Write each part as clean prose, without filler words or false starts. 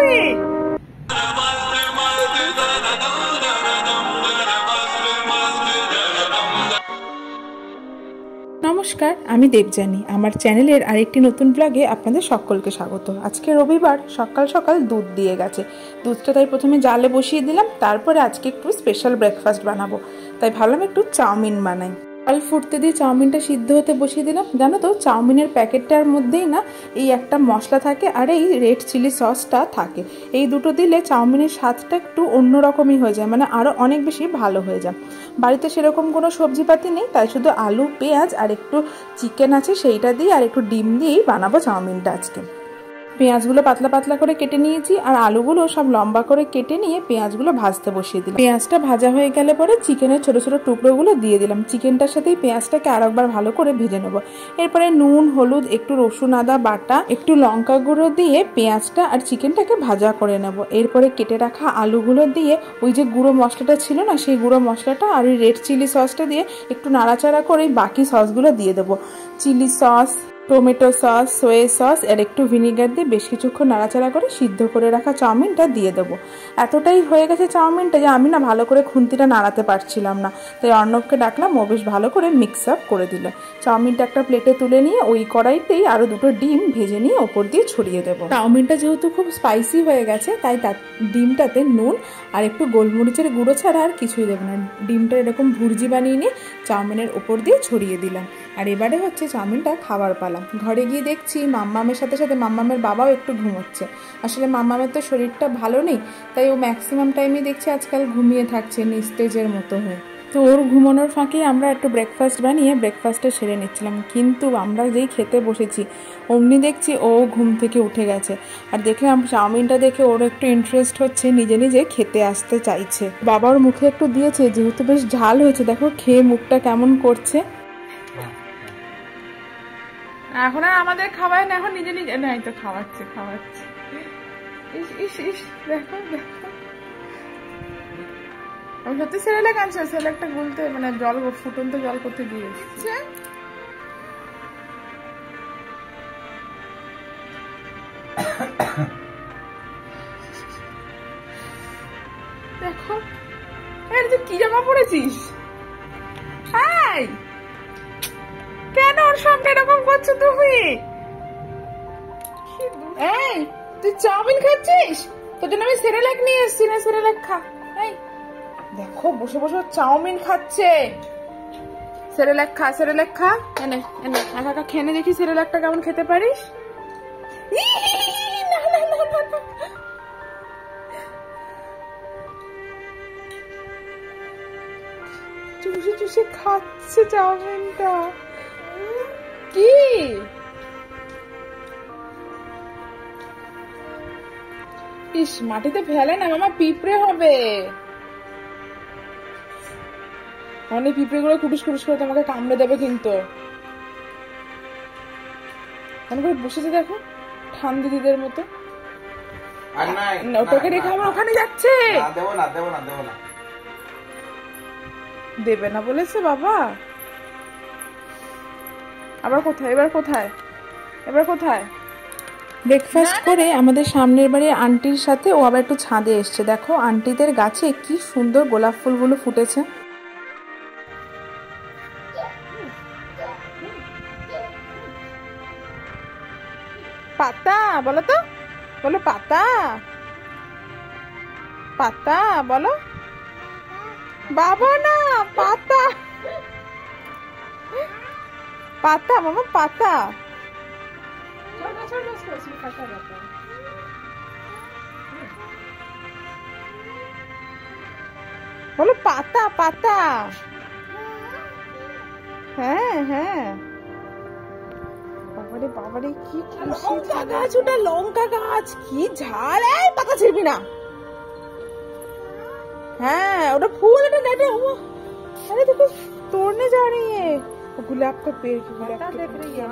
তুমি? নমস্কার, আমি দেবযানী। আমার চ্যানেলের আরেকটি নতুন ব্লগে আপনাদের সকলকে স্বাগত। আজকে রবিবার, সকাল সকাল দুধ দিয়ে গেছে। দুধটা তাই প্রথমে জালে বসিয়ে দিলাম, তারপরে আজকে একটু স্পেশাল ব্রেকফাস্ট বানাবো, তাই ভাবলাম একটু চাউমিন বানাই। জল ফুটতে দিয়ে চাউমিনটা সিদ্ধ হতে বসিয়ে দিলাম। জানো তো, চাউমিনের প্যাকেটটার মধ্যেই না এই একটা মশলা থাকে আর এই রেড চিলি সসটা থাকে। এই দুটো দিলে চাউমিনের স্বাদটা একটু অন্যরকমই হয়ে যায়, মানে আরও অনেক বেশি ভালো হয়ে যায়। বাড়িতে সেরকম কোনো সবজিপাতি নেই, তাই শুধু আলু, পেঁয়াজ আর একটু চিকেন আছে, সেইটা দিয়ে আর একটু ডিম দিয়েই বানাবো চাউমিনটা আজকে। পেঁয়াজগুলো পাতলা পাতলা করে কেটে নিয়েছি আর আলুগুলো সব লম্বা করে কেটে নিয়ে পেঁয়াজগুলো ভাজতে বসিয়ে দিলাম। পেঁয়াজটা ভাজা হয়ে গেলে পরে চিকেনের ছোট ছোট টুকরোগুলো দিয়ে দিলাম। চিকেনটার সাথেই পেঁয়াজটাকে আরেকবার ভালো করে ভেজে নেব। এরপরে নুন, হলুদ, একটু রসুন আদা বাটা, একটু লঙ্কা গুঁড়ো দিয়ে পেঁয়াজটা আর চিকেনটাকে ভাজা করে নেব। এরপরে কেটে রাখা আলুগুলো দিয়ে ওই যে গুঁড়ো মশলাটা ছিল না, সেই গুঁড়ো মশলাটা আর ওই রেড চিলি সসটা দিয়ে একটু নাড়াচাড়া করে বাকি সসগুলো দিয়ে দেবো। Chilli sauce, tomato sauce, soya sauce আর একটু ভিনিগার দিয়ে বেশ কিছুক্ষণ নাড়াচাড়া করে সিদ্ধ করে রাখা চাউমিনটা দিয়ে দেবো। এতটাই হয়ে গেছে চাউমিনটা যে আমি না ভালো করে খুন্তিটা নাড়াতে পারছিলাম না, তাই অর্ণবকে ডাকলাম, ও বেশ ভালো করে মিক্স আপ করে দিল। চাউমিনটা একটা প্লেটে তুলে নিয়ে ওই কড়াইতেই আরও দুটো ডিম ভেজে নিয়ে ওপর দিয়ে ছড়িয়ে দেবো। চাউমিনটা যেহেতু খুব স্পাইসি হয়ে গেছে, তাই তার ডিমটাতে নুন আর একটু গোলমরিচের গুঁড়ো ছাড়া আর কিছুই দেবো না। ডিমটা এরকম ভুর্জি বানিয়ে নিয়ে চাউমিনের ওপর দিয়ে ছড়িয়ে দিলাম। আর এবারে হচ্ছে চাউমিনটা খাবার পালা। ঘরে গিয়ে দেখছি মাম্মামের সাথে সাথে মাম্মামের বাবাও একটু ঘুমোচ্ছে। আসলে মাম্মামের তো শরীরটা ভালো নেই, তাই ও ম্যাক্সিমাম টাইমে দেখছি আজকাল ঘুমিয়ে থাকছে নিস্তেজের মতো হয়ে। তো ওর ঘুমানোর ফাঁকে আমরা একটু ব্রেকফাস্ট বানিয়ে ব্রেকফাস্টটা সেরে নিচ্ছিলাম। কিন্তু আমরা যেই খেতে বসেছি অমনি দেখছি ও ঘুম থেকে উঠে গেছে। আর দেখলাম চাউমিনটা দেখে ওর একটু ইন্টারেস্ট হচ্ছে, নিজে নিজে খেতে আসতে চাইছে। বাবার মুখে একটু দিয়েছে, যেহেতু বেশ ঝাল হয়েছে, দেখো খেয়ে মুখটা কেমন করছে। এখন আর আমাদের খাওয়ায় না, এখন নিজে নিজে নাই তো খাওয়াচ্ছে। ইস ইস ইস, দেখো দেখো, আমি সত্যি সেরেলাক আনছে, সেরেলাকটা গুলতে মানে জল ফুটন্ত জল করতে দিয়ে এসেছে। দেখো, তুই কি জামা পরেছিস? কেন ওর সঙ্গে এরকম করছো তুমি? এই তুই চাউমিন খাচ্ছিস? তোর জন্য আমি সেরেলাক নিয়ে এসেছি, না সেরেলাক খা। এই দেখো, বসে বসে চাউমিন খাচ্ছে। সেরেলাক খা, সেরেলাক খা। এনে এনে একা একা খেয়ে দেখি সেরেলাকটা কেমন খেতে পারিস। চুষে চুষে খাচ্ছে চাউমিনটা। কি ইস, মাটিতে ফেলে না মামা, পিঁপড়ে হবে। অনেক পিঁপড়ে গুলো কুটুস কুটুস করে তোমাকে কামড়ে দেবে কিন্তু। কেমন করে বসেছে দেখো, ঠান্ডা দিদিদের মতো। ওটাকে রেখে আমার ওখানে যাচ্ছে। দেবে না বলেছে বাবা। আবার কোথায়? এবার কোথায়? এবার কোথায়? ব্রেকফাস্ট করে আমাদের সামনের বাড়ির আন্টির সাথে ও আবার একটু ছাদে এসছে। দেখো আন্টিদের গাছে কি সুন্দর গোলাপ ফুলগুলো ফুটেছে। পাতা বলো তো, বলো পাতা, পাতা বলো। বাবা না, পাতা, পাতা মামা, পাতা। বলো পাতা, পাতা। হ্যাঁ হ্যাঁ, বাবারে বাবারে কি লঙ্কা গাছ, ওটা লঙ্কা গাছ, কি ঝাল। এই পাতা ছিড়বি না। হ্যাঁ ওটা ফুল, এটা নেটে। अरे देखो तोड़ने जा रही है, गुलाब का पेड़, गुलाब देख रही है।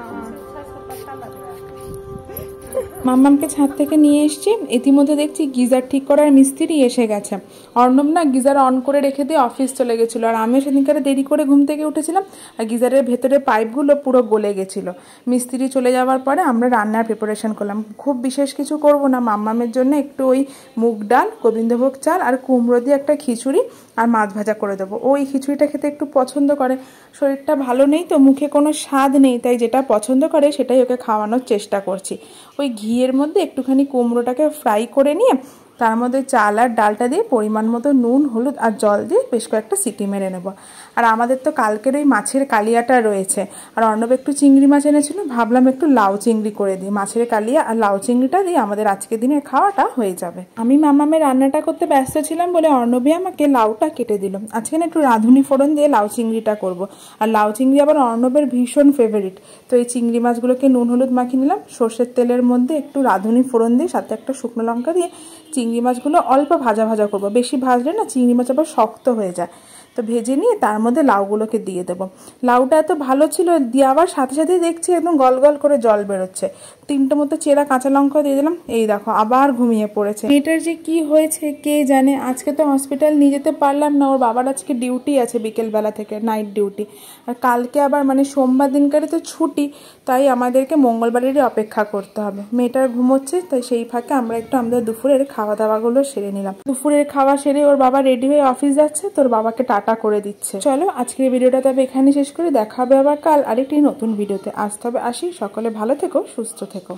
মাম্মামকে ছাদ থেকে নিয়ে এসেছি। ইতিমধ্যে দেখছি গিজার ঠিক করার মিস্ত্রি এসে গেছে। অর্ণব না গিজার অন করে রেখে দিয়ে অফিস চলে গেছিলো, আর আমিও সেদিনকারে দেরি করে ঘুম থেকে উঠেছিলাম, আর গিজারের ভেতরে পাইপগুলো পুরো গলে গেছিলো। মিস্ত্রি চলে যাওয়ার পরে আমরা রান্নার প্রিপারেশন করলাম। খুব বিশেষ কিছু করব না, মাম্মামের জন্য একটু ওই মুগ ডাল, গোবিন্দভোগ চাল আর কুমড়ো দিয়ে একটা খিচুড়ি আর মাছ ভাজা করে দেবো। ওই খিচুড়িটা খেতে একটু পছন্দ করে, শরীরটা ভালো নেই তো, মুখে কোনো স্বাদ নেই, তাই যেটা পছন্দ করে সেটাই ওকে খাওয়ানোর চেষ্টা করছি। ওই ঘিয়ের মধ্যে একটুখানি কুমড়োটাকে ফ্রাই করে নিয়ে তার মধ্যে চাল আর ডালটা দিয়ে পরিমাণ মতো নুন, হলুদ আর জল দিয়ে বেশ কয়েকটা সিটি মেরে নেব। আর আমাদের তো কালকের ওই মাছের কালিয়াটা রয়েছে, আর অর্ণব একটু চিংড়ি মাছ এনেছিল, ভাবলাম একটু লাউ চিংড়ি করে দিই। মাছের কালিয়া আর লাউ চিংড়িটা দিয়ে আমাদের আজকের দিনের খাওয়াটা হয়ে যাবে। আমি মামামের রান্নাটা করতে ব্যস্ত ছিলাম বলে অর্ণবই আমাকে লাউটা কেটে দিল। আজকে না একটু রাঁধুনি ফোড়ন দিয়ে লাউ চিংড়িটা করব। আর লাউ চিংড়ি আবার অর্ণবের ভীষণ ফেভারিট। তো এই চিংড়ি মাছগুলোকে নুন হলুদ মাখিয়ে নিলাম, সর্ষের তেলের মধ্যে একটু রাঁধুনি ফোড়ন দিয়ে সাথে একটা শুকনো লঙ্কা দিয়ে চিংড়ি মাছগুলো অল্প ভাজা ভাজা করবো। বেশি ভাজলে না চিংড়ি মাছ আবার শক্ত হয়ে যায়। তো ভেজে নিয়ে তার মধ্যে লাউগুলোকে দিয়ে দেবো। লাউটা এত ভালো ছিল, দেওয়ার সাথে সাথে দেখছি একদম গল গল করে জল বেরোচ্ছে। 3টে মতো চেরা কাঁচা লঙ্কা দিয়ে দিলাম। এই দেখো আবার ঘুমিয়ে পড়েছে। মেয়েটার যে কি হয়েছে কে জানে। আজকে তো হসপিটাল নিয়ে যেতে পারলাম না, ওর বাবার আজকে ডিউটি আছে বিকেলবেলা থেকে, নাইট ডিউটি। আর কালকে আবার মানে সোমবার দিনকারে তো ছুটি, তাই আমাদেরকে মঙ্গলবারেরই অপেক্ষা করতে হবে। মেয়েটার ঘুমোচ্ছে, তাই সেই ফাঁকে আমরা একটু আমাদের দুপুরের খাওয়া দাওয়াগুলো সেরে নিলাম। দুপুরের খাওয়া সেরে ওর বাবা রেডি হয়ে অফিস যাচ্ছে, তোর বাবাকে টাটা করে দিচ্ছে। চলো আজকের ভিডিওটা তবে এখানে শেষ করে দেখা হবে আবার কাল আরেকটি নতুন ভিডিওতে। আজ তবে আসি, সকলে ভালো থেকো, সুস্থ থেকো।